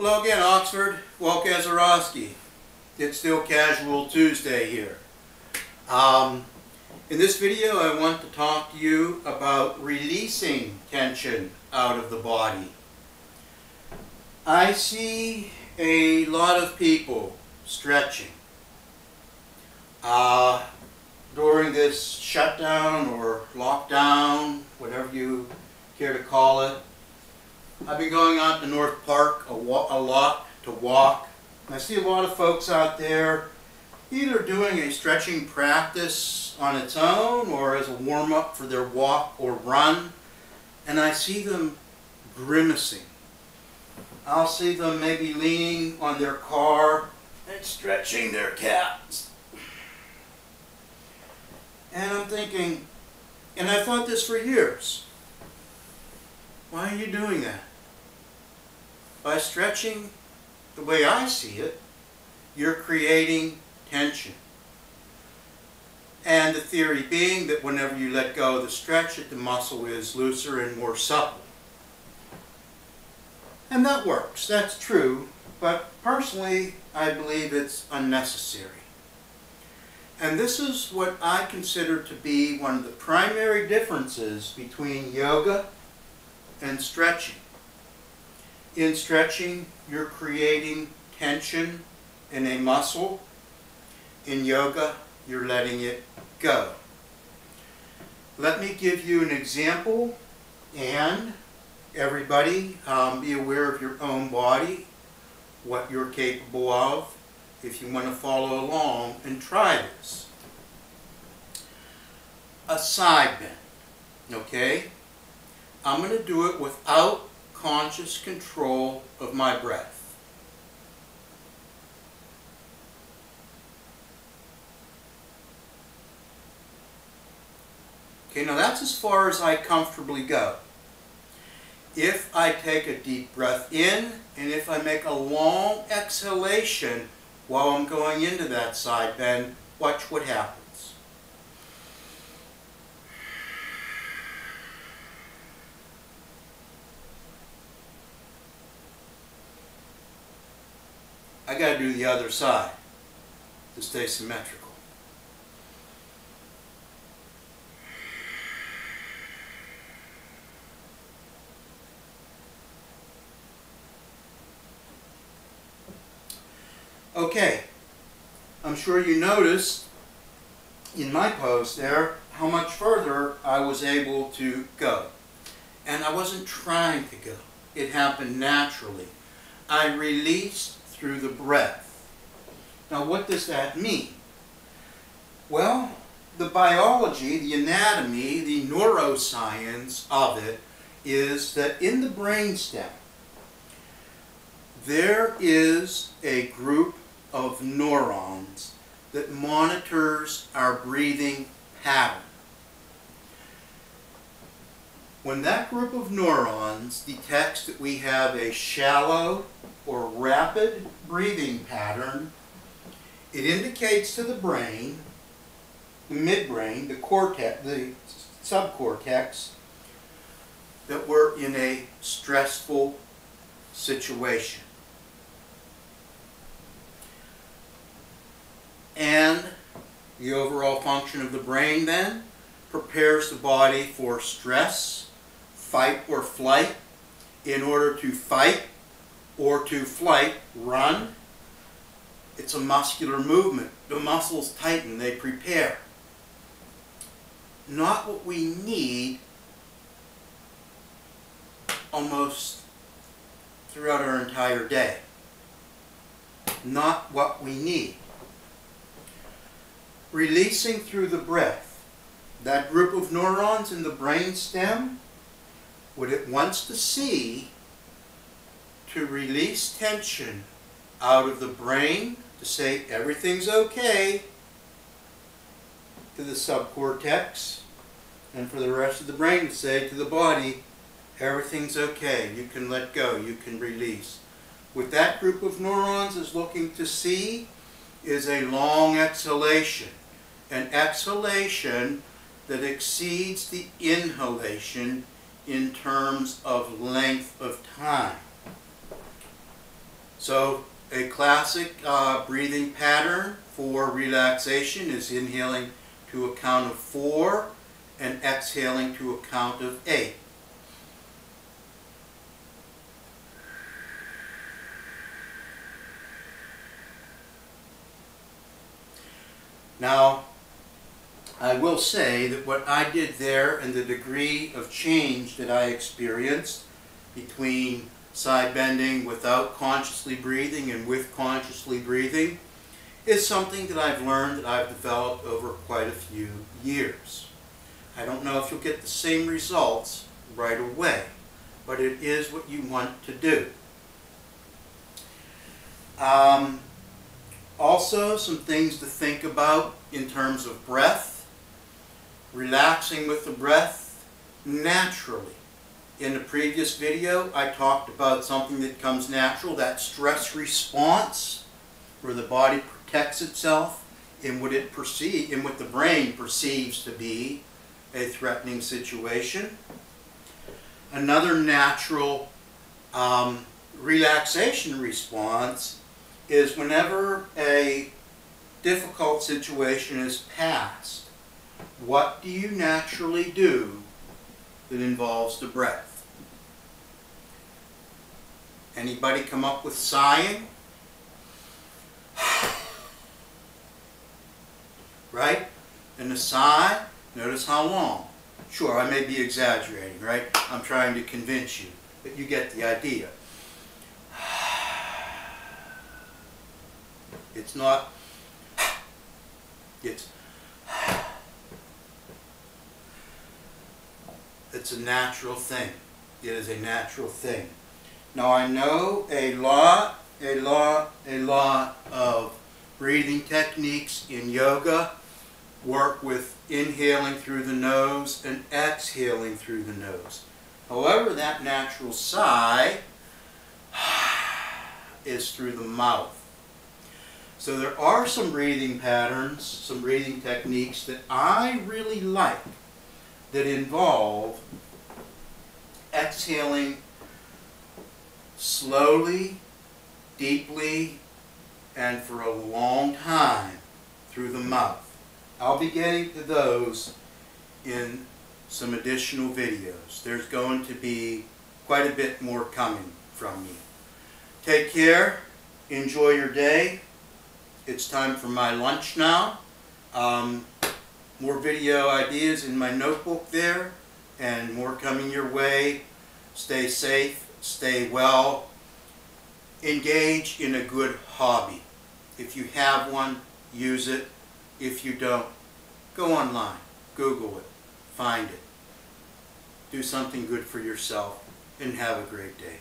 Hello again, Oxford. Walt It's still Casual Tuesday here. In this video, I want to talk to you about releasing tension out of the body. I see a lot of people stretching during this shutdown or lockdown, whatever you care to call it. I've been going out to North Park a lot to walk. And I see a lot of folks out there either doing a stretching practice on its own or as a warm-up for their walk or run. And I see them grimacing. I'll see them maybe leaning on their car and stretching their calves. And I'm thinking, and I've thought this for years, why are you doing that? By stretching the way I see it, you're creating tension. And the theory being that whenever you let go of the stretch, the muscle is looser and more supple. And that works, that's true, but personally I believe it's unnecessary. And this is what I consider to be one of the primary differences between yoga and stretching. In stretching, you're creating tension in a muscle. In yoga, you're letting it go. Let me give you an example, and everybody be aware of your own body, what you're capable of, if you want to follow along and try this. A side bend, okay? I'm going to do it without conscious control of my breath. Okay, now that's as far as I comfortably go. If I take a deep breath in and if I make a long exhalation while I'm going into that side bend, watch what happens. I got to do the other side to stay symmetrical. Okay, I'm sure you noticed in my pose there how much further I was able to go. And I wasn't trying to go. It happened naturally. I released through the breath. Now what does that mean? Well, the biology, the anatomy, the neuroscience of it is that in the brainstem there is a group of neurons that monitors our breathing pattern. When that group of neurons detects that we have a shallow or rapid breathing pattern, it indicates to the brain, the midbrain, the cortex, the subcortex, that we're in a stressful situation. And the overall function of the brain then prepares the body for stress, fight or flight. In order to fight or to flight, run, it's a muscular movement. The muscles tighten, they prepare. Not what we need almost throughout our entire day. Not what we need. Releasing through the breath, that group of neurons in the brain stem, what it wants to see to release tension out of the brain, to say everything's okay, to the subcortex, and for the rest of the brain to say to the body, everything's okay, you can let go, you can release. What that group of neurons is looking to see is a long exhalation, an exhalation that exceeds the inhalation in terms of length of time. So a classic breathing pattern for relaxation is inhaling to a count of 4 and exhaling to a count of 8. Now, I will say that what I did there and the degree of change that I experienced between side bending without consciously breathing and with consciously breathing is something that I've learned, that I've developed over quite a few years. I don't know if you'll get the same results right away, but it is what you want to do. Also, some things to think about in terms of breath. Relaxing with the breath naturally. In the previous video, I talked about something that comes natural, that stress response, where the body protects itself in what the brain perceives to be a threatening situation. Another natural relaxation response is whenever a difficult situation is passed, what do you naturally do that involves the breath? Anybody come up with sighing? Right? And the sigh, notice how long. Sure, I may be exaggerating, right? I'm trying to convince you, but you get the idea. It's not, it's a natural thing. It is a natural thing. Now I know a lot of breathing techniques in yoga work with inhaling through the nose and exhaling through the nose. However, that natural sigh is through the mouth. So there are some breathing patterns, some breathing techniques that I really like that involve exhaling slowly, deeply, and for a long time through the mouth. I'll be getting to those in some additional videos. There's going to be quite a bit more coming from me. Take care. Enjoy your day. It's time for my lunch now. More video ideas in my notebook there, and more coming your way. Stay safe, stay well, engage in a good hobby. If you have one, use it. If you don't, go online, Google it, find it. Do something good for yourself, and have a great day.